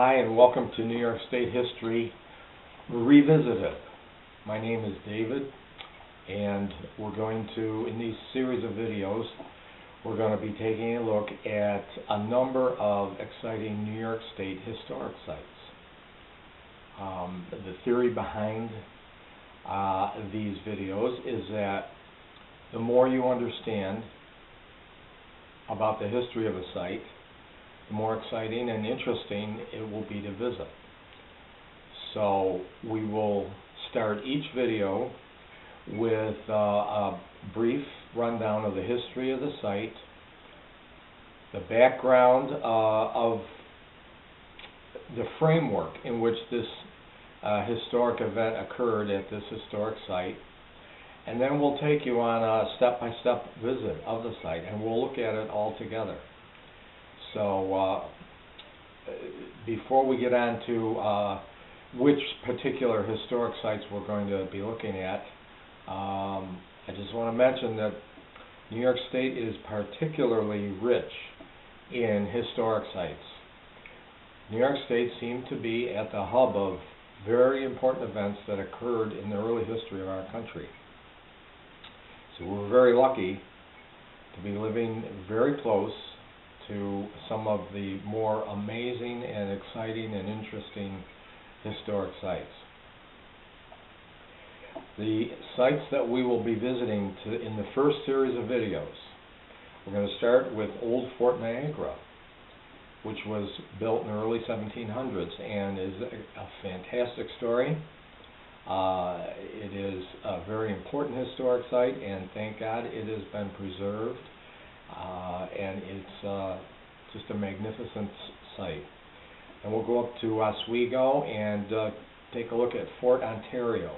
Hi, and welcome to New York State History Revisited. My name is David, and we're going to, in these series of videos, we're going to be taking a look at a number of exciting New York State historic sites. The theory behind these videos is that the more you understand about the history of a site, the more exciting and interesting it will be to visit. So we will start each video with a brief rundown of the history of the site, the background of the framework in which this historic event occurred at this historic site, and then we'll take you on a step-by-step visit of the site, and we'll look at it all together. So before we get on to which particular historic sites we're going to be looking at, I just want to mention that New York State is particularly rich in historic sites. New York State seemed to be at the hub of very important events that occurred in the early history of our country. So we're very lucky to be living very close to some of the more amazing and exciting and interesting historic sites. The sites that we will be visiting in the first series of videos, we're going to start with Old Fort Niagara, which was built in the early 1700s and is a fantastic story. It is a very important historic site, and thank God it has been preserved. And it's just a magnificent site. And we'll go up to Oswego and take a look at Fort Ontario.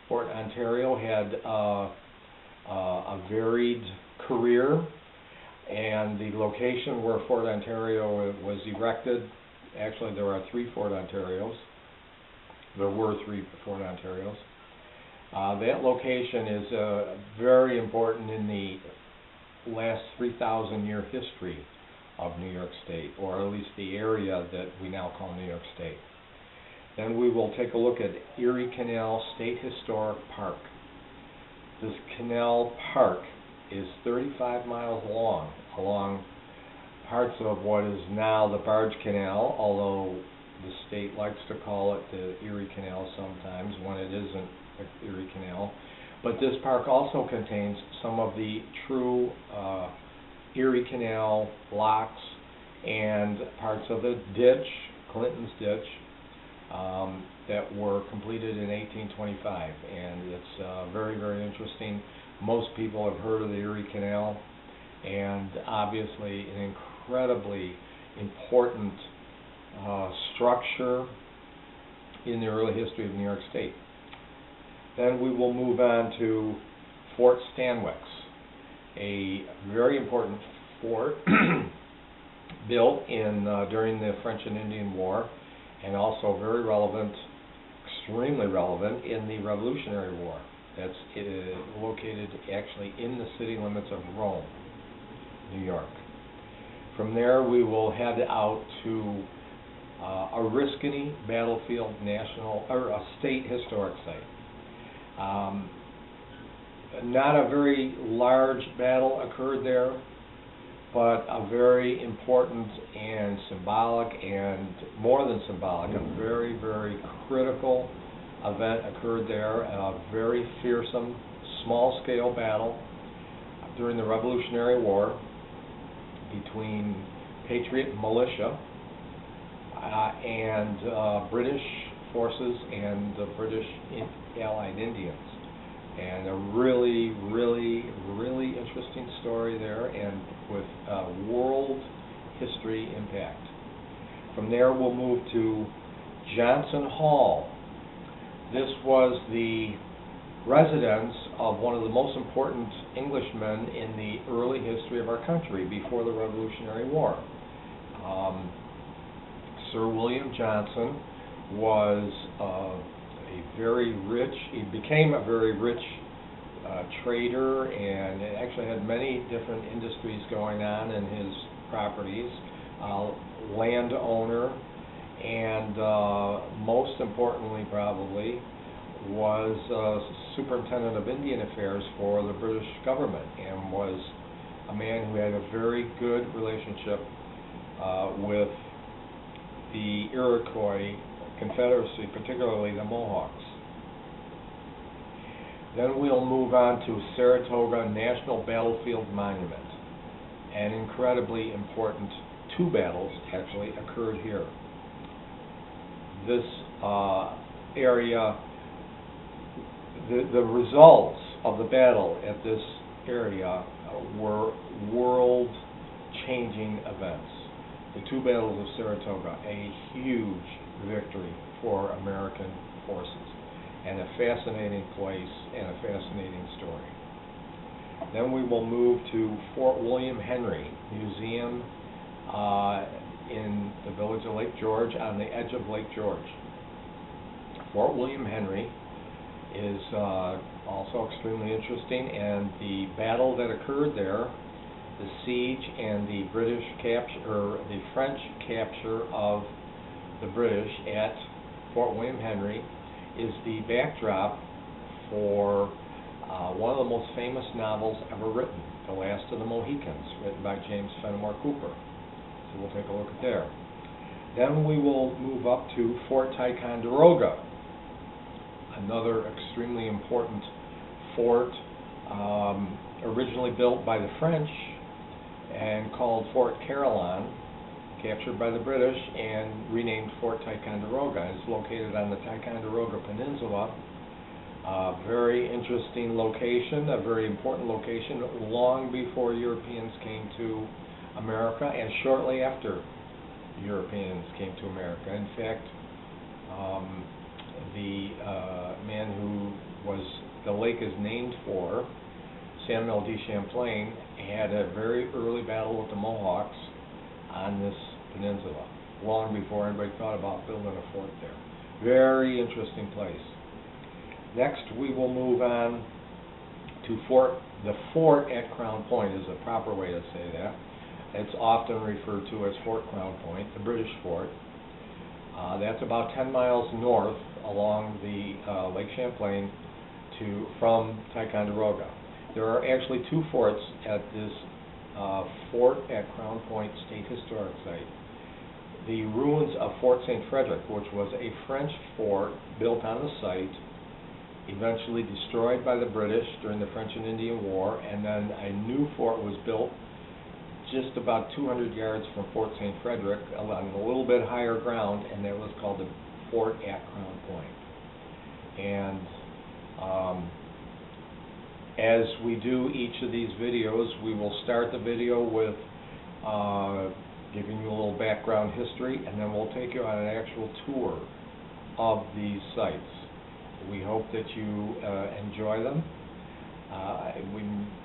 Fort Ontario had a varied career, and the location where Fort Ontario was erected, actually there are three Fort Ontarios. There were three Fort Ontarios. That location is very important in the last 3,000-year history of New York State, or at least the area that we now call New York State. Then we will take a look at Erie Canal State Historic Park. This canal park is 35 miles long, along parts of what is now the Barge Canal, although the state likes to call it the Erie Canal sometimes when it isn't the Erie Canal. But this park also contains some of the true Erie Canal locks and parts of the ditch, Clinton's Ditch, that were completed in 1825. And it's very, very interesting. Most people have heard of the Erie Canal, and obviously an incredibly important structure in the early history of New York State. Then we will move on to Fort Stanwix, a very important fort built during the French and Indian War, and also very relevant, extremely relevant, in the Revolutionary War. That's located actually in the city limits of Rome, New York. From there we will head out to Oriskany Battlefield a state historic site. Not a very large battle occurred there, but a very important and symbolic, and more than symbolic, a very, very critical event occurred there. A very fearsome, small-scale battle during the Revolutionary War between Patriot militia and British forces and the British Allied Indians. And a really, really, really interesting story there, and with world history impact. From there we'll move to Johnson Hall. This was the residence of one of the most important Englishmen in the early history of our country before the Revolutionary War. Sir William Johnson was he became a very rich trader, and actually had many different industries going on in his properties, landowner, and most importantly probably was Superintendent of Indian Affairs for the British government, and was a man who had a very good relationship with the Iroquois Confederacy, particularly the Mohawks. Then we'll move on to Saratoga National Battlefield Monument. An incredibly important two battles actually occurred here. This area, the results of the battle at this area were world-changing events. The two battles of Saratoga, a huge victory for American forces, and a fascinating place and a fascinating story. Then we will move to Fort William Henry Museum in the village of Lake George, on the edge of Lake George. Fort William Henry is also extremely interesting, and the battle that occurred there, the siege and the British capture, or the French capture of the British at Fort William Henry, is the backdrop for one of the most famous novels ever written, The Last of the Mohicans, written by James Fenimore Cooper. So we'll take a look at there. Then we will move up to Fort Ticonderoga, another extremely important fort, originally built by the French and called Fort Caroline, captured by the British and renamed Fort Ticonderoga. It's located on the Ticonderoga Peninsula. Very interesting location, a very important location, long before Europeans came to America and shortly after Europeans came to America. In fact, the man who the lake is named for, Samuel de Champlain, had a very early battle with the Mohawks on this peninsula, long before anybody thought about building a fort there. Very interesting place. Next, we will move on to the fort at Crown Point is the proper way to say that. It's often referred to as Fort Crown Point, the British fort. That's about 10 miles north along the Lake Champlain from Ticonderoga. There are actually two forts at this fort at Crown Point State Historic Site. The ruins of Fort St. Frederick, which was a French fort built on the site, eventually destroyed by the British during the French and Indian War, and then a new fort was built just about 200 yards from Fort St. Frederick on a little bit higher ground, and that was called the Fort at Crown Point. And as we do each of these videos, we will start the video with giving you a little background history, and then we'll take you on an actual tour of these sites. We hope that you enjoy them.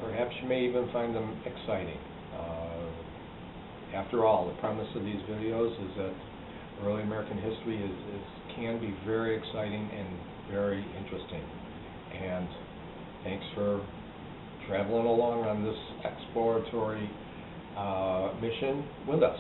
Perhaps you may even find them exciting. After all, the premise of these videos is that early American history can be very exciting and very interesting. And thanks for traveling along on this exploratory mission with us.